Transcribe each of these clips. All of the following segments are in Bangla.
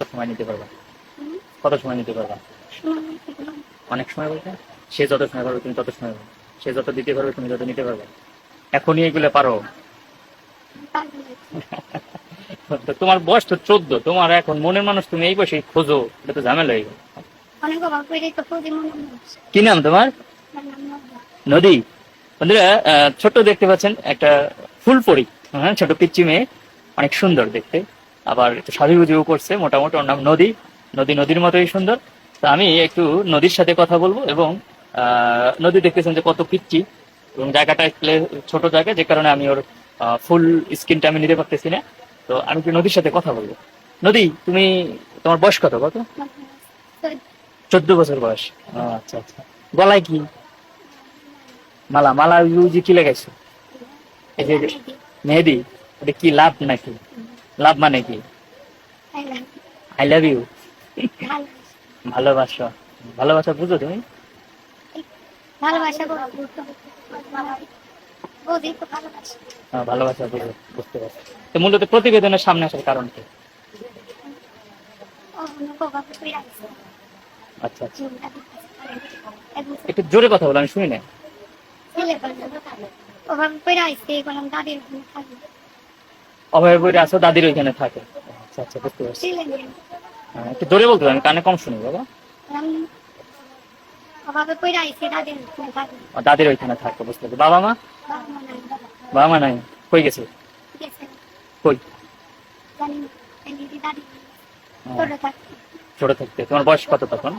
সময় নিতে পারবা? কত সময় নিতে পারবা? অনেক সময় বলতে সে যত সময় পারবে তুমি তত সময় পাবে, সে যত দিতে পারবে তুমি তত নিতে পারবে। এখনই এগুলো পারো? তো তোমার বয়স তো 14, তোমার এখন মনের মানুষ তুমি এই বয়সে খোঁজো, এটা তো ঝামেলা হয়ে গেল। কি নাম তোমার? নদী। বন্ধুরা, ছোট্ট দেখতে পাচ্ছেন একটা ফুল পরি, হ্যাঁ, ছোট পিচ্চি মেয়ে, অনেক সুন্দর দেখতে, আবার একটু সাজুগুজুও করছে মোটামুটি। ওর নাম নদী। নদী নদীর মতোই সুন্দর। তো আমি একটু নদীর সাথে কথা বলবো, এবং নদী দেখতেছেন যে কত পিচ্চি, এবং জায়গাটা ছোট জায়গা, যে কারণে আমি ওর ফুল স্ক্রিনটা আমি নিতে পারতেছি না। তো আমি একটু নদীর সাথে কথা বলবো। নদী, তুমি, তোমার বয়স কত? কত? 14 বছর বয়স। আচ্ছা আচ্ছা। গলায় কি মালা? মালা ইউজি কি লাগাইছো? এই যে মেহেদি, এটা কি লাভ নাকি? লাভ মানে কি? I love you. ভালোবাসা। ভালোবাসা বুঝো তুমি? ভালোবাসা বুঝো, বুঝতে পারছি। তো মূলত প্রতিবেদনের সামনে আসার কারণ কি? আচ্ছা আচ্ছা, একটু জোরে কথা বলো, আমি শুনি না। অভয় বইরে আসো, দাদির ওইখানে থাকে। আচ্ছা আচ্ছা, বুঝতে পারছি। একটু জোরে বলতে হবে, আমি কানে কম শুনি বাবা। দাদির ওইখানে থাকে, বুঝতে পারছি। বাবা মা? বাবা মা নাই। কই গেছে? কই? ছোট থাকতে। তোমার বয়স কত তখন?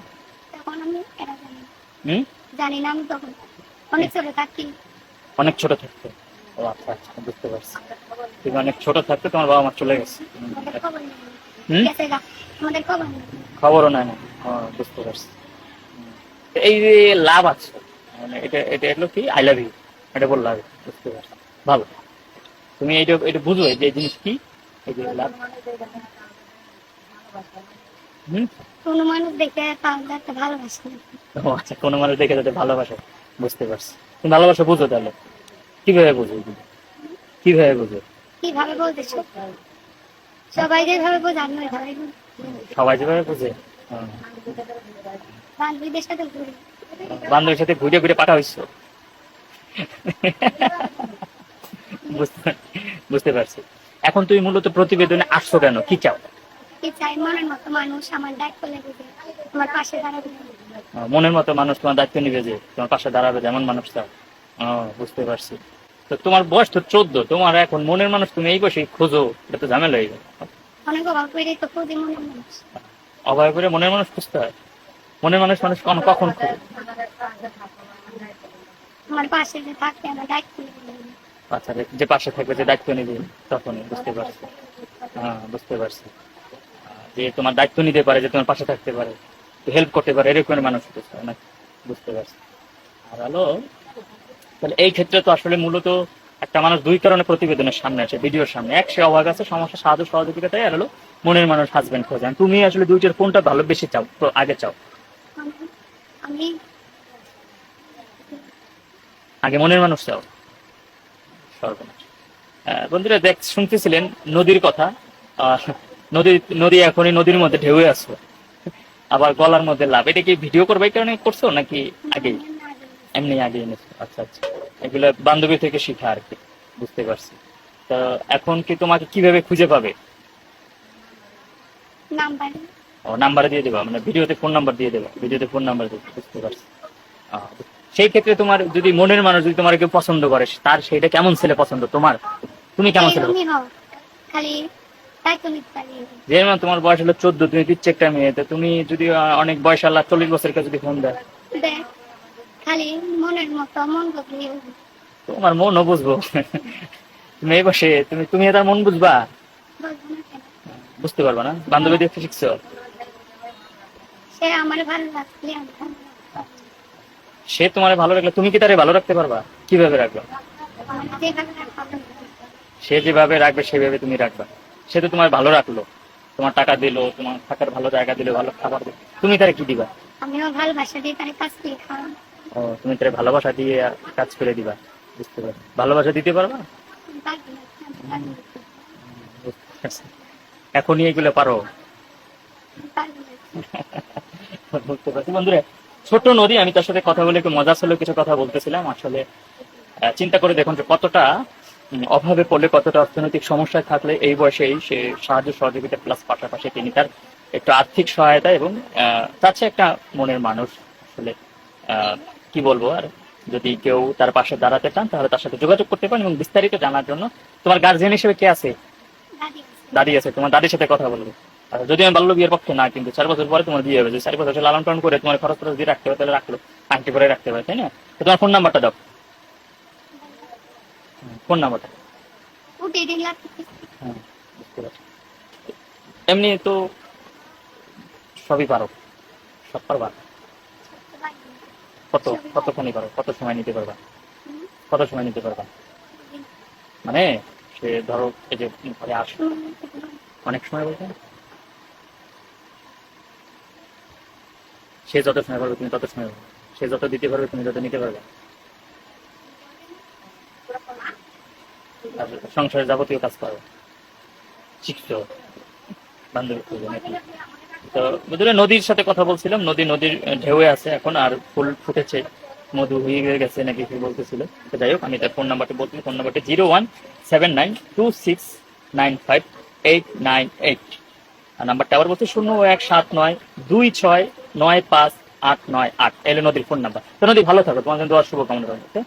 অনেক ছোট থাকতে। ও আচ্ছা আচ্ছা, বুঝতে পারছি। তুমি অনেক ছোট থাকতে তোমার বাবা মা চলে গেছে। খবরও নাই না। বুঝতে পারছি। এই যে লাভ আছে, মানে এটা এটা হলো কি, আই লাভ ইউ, এটা বললাম আগে, বুঝতে পারছি। ভালো। তুমি এটা এটা বুঝো যে এই জিনিস কি, এই যে লাভ। কোন মানুষ দেখে তাহলে ভালোবাসে। ও আচ্ছা, কোনো মানুষ দেখে যাতে ভালোবাসে, বুঝতে পারছি। তুমি ভালোবাসা বুঝো তাহলে? কিভাবে বুঝো? কিভাবে বুঝো? কিভাবে বলতেছো? সবাই যেভাবে বোঝে আমি ওইভাবে বুঝি। সবাই যেভাবে বুঝে? বান্ধবীদের সাথে ঘুরি। বান্ধবীর সাথে ঘুরে ঘুরে পাঠা হইছো? বুঝতে পারছি। এখন তুমি মূলত প্রতিবেদনে আসছো কেন? কি চাও? কি চাই? মনের মতো মানুষ আমার দায়িত্ব নেবে, আমার পাশে দাঁড়াবে। মনের মতো মানুষ তোমার দায়িত্ব নিবে, যে তোমার পাশে দাঁড়াবে, যেমন মানুষ চাও। বুঝতে পারছি। তো তোমার বয়স তো 14, তোমার এখন মনের মানুষ তুমি এই বয়সে খোঁজো, এটা তো ঝামেলা হয়ে গেল। অনেক অভাব করে তো খুঁজি মনের মানুষ। অভয় করে মনের মানুষ খুঁজতে হয়? মনের মানুষ মানুষ কখন খোঁজে? আমার পাশে যে থাকবে, আমার দায়িত্ব নেবে। আচ্ছা, যে পাশে থাকবে, যে দায়িত্ব নিবে, তখনই। বুঝতে পারছি। বুঝতে পারছি। যে তোমার দায়িত্ব নিতে পারে, যে তোমার পাশে থাকতে পারে, হেল্প করতে পারে, এরকম মানুষ হতে চায় না। বুঝতে পারছি। আর হলো, তাহলে এই ক্ষেত্রে তো আসলে মূলত একটা মানুষ দুই কারণে প্রতিবেদনের সামনে আছে, ভিডিওর সামনে। এক, সে অভাব আছে, সমস্যা, সাহায্য সহযোগিতায়। আর হলো মনের মানুষ, হাজবেন্ড খোঁজেন। তুমি আসলে দুইটার কোনটা ভালো বেশি চাও, আগে চাও? আমি আগে মনের মানুষ চাও? সর্বনাশ। বন্ধুরা, শুনতেছিলেন নদীর কথা। নদী নদী এখনই নদীর মধ্যে ঢেউয়ে আছে, আবার গলার মধ্যে লাভ। এটা কি ভিডিও করবে এই কারণে করছো, নাকি আগেই এমনি আগে এনেছো? আচ্ছা আচ্ছা, এগুলো বান্ধবী থেকে শিখা আর কি। বুঝতে পারছি। তো এখন কি তোমাকে কিভাবে খুঁজে পাবে? নাম্বার দিয়ে দেবা, মানে ভিডিওতে ফোন নাম্বার দিয়ে দেবা? ভিডিওতে ফোন নাম্বার দেবে, বুঝতে পারছি। সেই ক্ষেত্রে তোমার যদি মনের মানুষ যদি তোমার কেউ পছন্দ করে, তার সেইটা কেমন ছেলে পছন্দ তোমার? তুমি কেমন ছেলে? যেমন তোমার বয়স হলো 14, তুমি পিচ্ছে একটা মেয়ে, তুমি যদি অনেক বয়স, আল্লাহ 40 বছরের কাছে যদি ফোন দেয়, খালি মনের মতো মন বদলে তোমার মনও বুঝবো? তুমি এই বসে তুমি তুমি তার মন বুঝবা? বুঝতে পারবা না? বান্ধবী দেখতে শিখছো? সে আমার ভালো লাগলে সে তোমার ভালো রাখলে তুমি কি তারে ভালো রাখতে পারবা? কিভাবে রাখবা? সে যেভাবে রাখবে সেভাবে তুমি রাখবা। সে তো তোমার ভালো রাখলো, তোমার টাকা দিল, তোমার থাকার ভালো জায়গা দিল, ভালো খাবার দিল, তুমি তারে কি দিবা? আমিও ভালোবাসা দিয়ে তারে কাজ করে খাওয়াবো। তুমি তারে ভালোবাসা দিয়ে কাজ করে দিবা। বুঝতে পারো? ভালোবাসা দিতে পারবা? এখনই এগুলো পারো? বুঝতে পারছি বন্ধুরা, ছোট নদী, আমি তার সাথে কথা বলে একটু মজা ছিল, কিছু কথা বলতেছিলাম। আসলে চিন্তা করে দেখুন যে কতটা অভাবে পড়লে, কতটা অর্থনৈতিক সমস্যায় থাকলে এই বয়সেই সে সাহায্য সহযোগিতা প্লাস পাশাপাশি তিনি তার একটু আর্থিক সহায়তা এবং চাচ্ছে একটা মনের মানুষ। আসলে কি বলবো আর, যদি কেউ তার পাশে দাঁড়াতে চান তাহলে তার সাথে যোগাযোগ করতে পারেন। এবং বিস্তারিত জানার জন্য তোমার গার্জিয়ান হিসেবে কে আছে? দাদি আছে। দাদি আছে, তোমার দাদির সাথে কথা বলবে। আর যদি আমি বাল্য বিয়ের পক্ষে না, কিন্তু 4 বছর পরে তোমার বিয়ে হবে, যে 4 বছর সে লালন পালন করে তোমার খরচ খরচ দিয়ে রাখতে হবে, তাহলে রাখলো, আংটি করে রাখতে পারে, তাই না? তো তোমার ফোন নাম্বারটা দাও, ফোন নাম্বারটা। ও ডেটিং লাভ হ্যাঁ, বুঝতে পারছি। এমনি তো সবই পারো, সব পারবা? কত কতক্ষণই পারো, কত সময় নিতে পারবা, কত সময় নিতে পারবা? মানে সে ধরো এই যে ঘরে আসে অনেক সময় বলতে, সে যত সময় পারবে তুমি তত সময় পারবে, সে যত দিতে পারবে তুমি তত নিতে পারবে। আর সংসারের যাবতীয় কাজ করো, শিখছো, বান্ধবী খুঁজে নাকি? তো বুঝলে, নদীর সাথে কথা বলছিলাম, নদীর ঢেউয়ে আছে এখন, আর ফুল ফুটেছে, মধু হয়ে গেছে নাকি কি বলতেছিল। তো যাই হোক, আমি তার ফোন নাম্বারটা বলছি, ফোন নাম্বারটা 01792698898। আর নাম্বারটা আবার বলছি 01792695898। এলে নদীর ফোন নাম্বার। তো নদী ভালো থাকো, তোমার জন্য দোয়ার শুভকামনা রয়েছে।